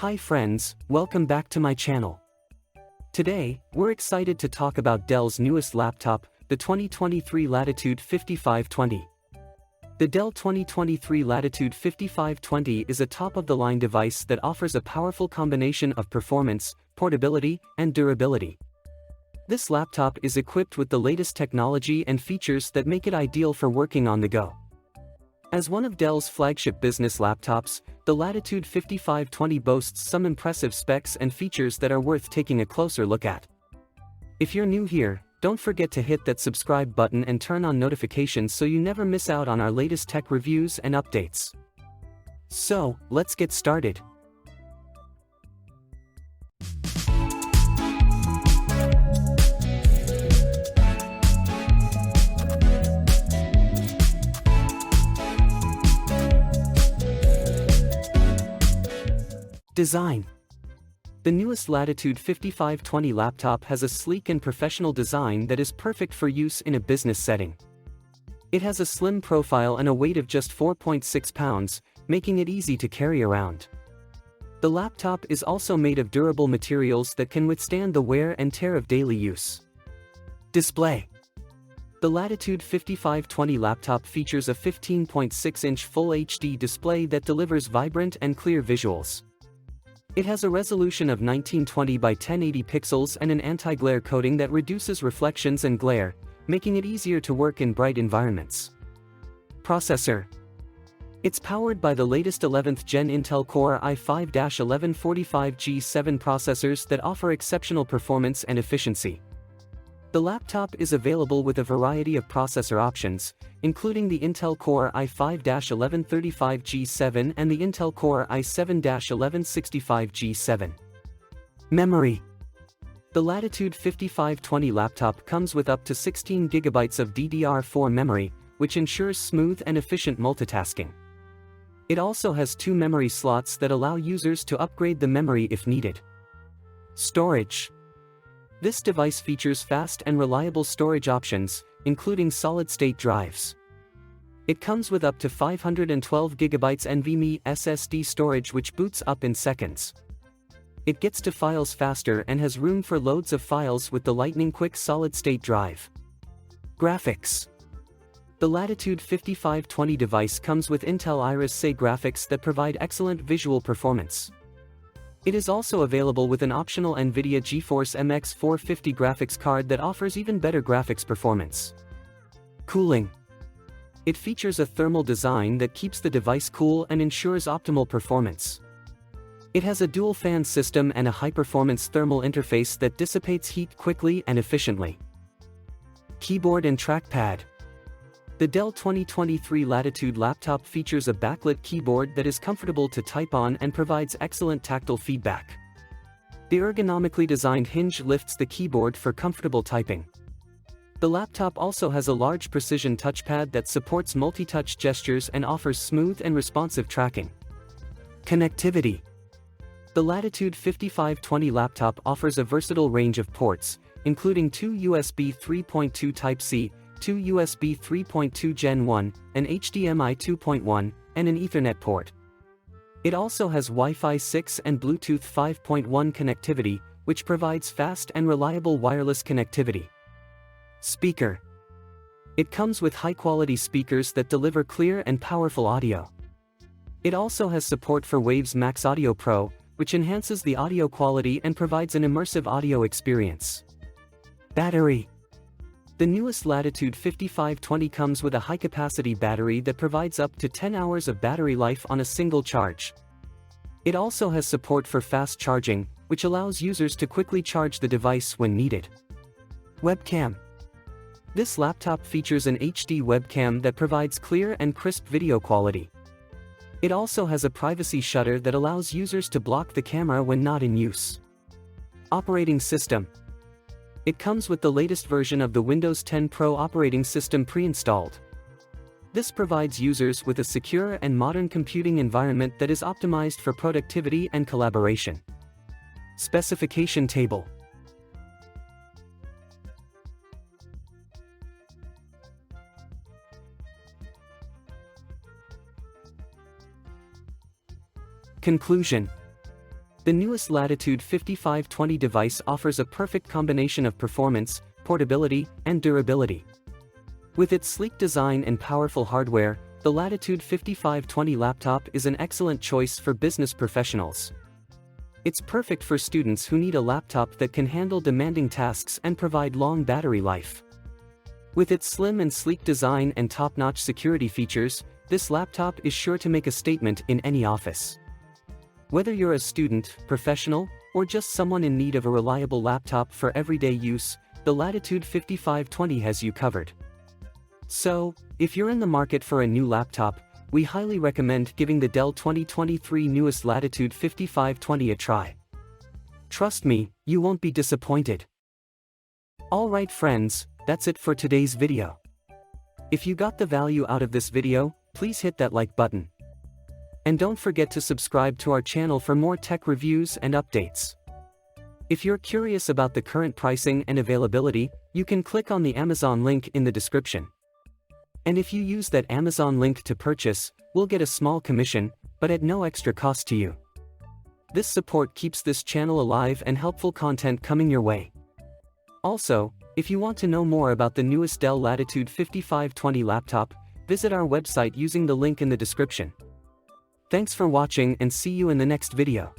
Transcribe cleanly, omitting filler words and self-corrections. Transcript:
Hi friends, welcome back to my channel. Today, we're excited to talk about Dell's newest laptop, the 2023 Latitude 5520. The Dell 2023 Latitude 5520 is a top-of-the-line device that offers a powerful combination of performance, portability, and durability. This laptop is equipped with the latest technology and features that make it ideal for working on the go. As one of Dell's flagship business laptops, the Latitude 5520 boasts some impressive specs and features that are worth taking a closer look at. If you're new here, don't forget to hit that subscribe button and turn on notifications so you never miss out on our latest tech reviews and updates. So, let's get started. Design. The newest Latitude 5520 laptop has a sleek and professional design that is perfect for use in a business setting. It has a slim profile and a weight of just 4.6 pounds, making it easy to carry around. The laptop is also made of durable materials that can withstand the wear and tear of daily use. Display. The Latitude 5520 laptop features a 15.6-inch Full HD display that delivers vibrant and clear visuals. It has a resolution of 1920 by 1080 pixels and an anti-glare coating that reduces reflections and glare, making it easier to work in bright environments. Processor. It's powered by the latest 11th Gen Intel Core i5-1145G7 processors that offer exceptional performance and efficiency. The laptop is available with a variety of processor options, including the Intel Core i5-1135G7 and the Intel Core i7-1165G7. Memory. The Latitude 5520 laptop comes with up to 16 GB of DDR4 memory, which ensures smooth and efficient multitasking. It also has 2 memory slots that allow users to upgrade the memory if needed. Storage. This device features fast and reliable storage options, including solid-state drives. It comes with up to 512 GB NVMe SSD storage which boots up in seconds. It gets to files faster and has room for loads of files with the lightning-quick solid-state drive. Graphics. The Latitude 5520 device comes with Intel Iris Xe graphics that provide excellent visual performance. It is also available with an optional NVIDIA GeForce MX 450 graphics card that offers even better graphics performance. Cooling. It features a thermal design that keeps the device cool and ensures optimal performance. It has a dual fan system and a high-performance thermal interface that dissipates heat quickly and efficiently. Keyboard and trackpad. The Dell 2023 Latitude laptop features a backlit keyboard that is comfortable to type on and provides excellent tactile feedback. The ergonomically designed hinge lifts the keyboard for comfortable typing. The laptop also has a large precision touchpad that supports multi-touch gestures and offers smooth and responsive tracking. Connectivity. The Latitude 5520 laptop offers a versatile range of ports, including 2 USB 3.2 Type-C, 2 USB 3.2 Gen 1, an HDMI 2.1, and an Ethernet port. It also has Wi-Fi 6 and Bluetooth 5.1 connectivity, which provides fast and reliable wireless connectivity. Speaker. It comes with high-quality speakers that deliver clear and powerful audio. It also has support for Waves Max Audio Pro, which enhances the audio quality and provides an immersive audio experience. Battery. The newest Latitude 5520 comes with a high-capacity battery that provides up to 10 hours of battery life on a single charge. It also has support for fast charging, which allows users to quickly charge the device when needed. Webcam. This laptop features an HD webcam that provides clear and crisp video quality. It also has a privacy shutter that allows users to block the camera when not in use. Operating system. It comes with the latest version of the Windows 10 Pro operating system pre-installed. This provides users with a secure and modern computing environment that is optimized for productivity and collaboration. Specification table. Conclusion. The newest Latitude 5520 device offers a perfect combination of performance, portability, and durability. With its sleek design and powerful hardware, the Latitude 5520 laptop is an excellent choice for business professionals. It's perfect for students who need a laptop that can handle demanding tasks and provide long battery life. With its slim and sleek design and top-notch security features, this laptop is sure to make a statement in any office. Whether you're a student, professional, or just someone in need of a reliable laptop for everyday use, the Latitude 5520 has you covered. So, if you're in the market for a new laptop, we highly recommend giving the Dell 2023 newest Latitude 5520 a try. Trust me, you won't be disappointed. Alright friends, that's it for today's video. If you got the value out of this video, please hit that like button. And don't forget to subscribe to our channel for more tech reviews and updates. If you're curious about the current pricing and availability, you can click on the Amazon link in the description. And if you use that Amazon link to purchase, we'll get a small commission, but at no extra cost to you. This support keeps this channel alive and helpful content coming your way. Also, if you want to know more about the newest Dell Latitude 5520 laptop, visit our website using the link in the description. Thanks for watching and see you in the next video.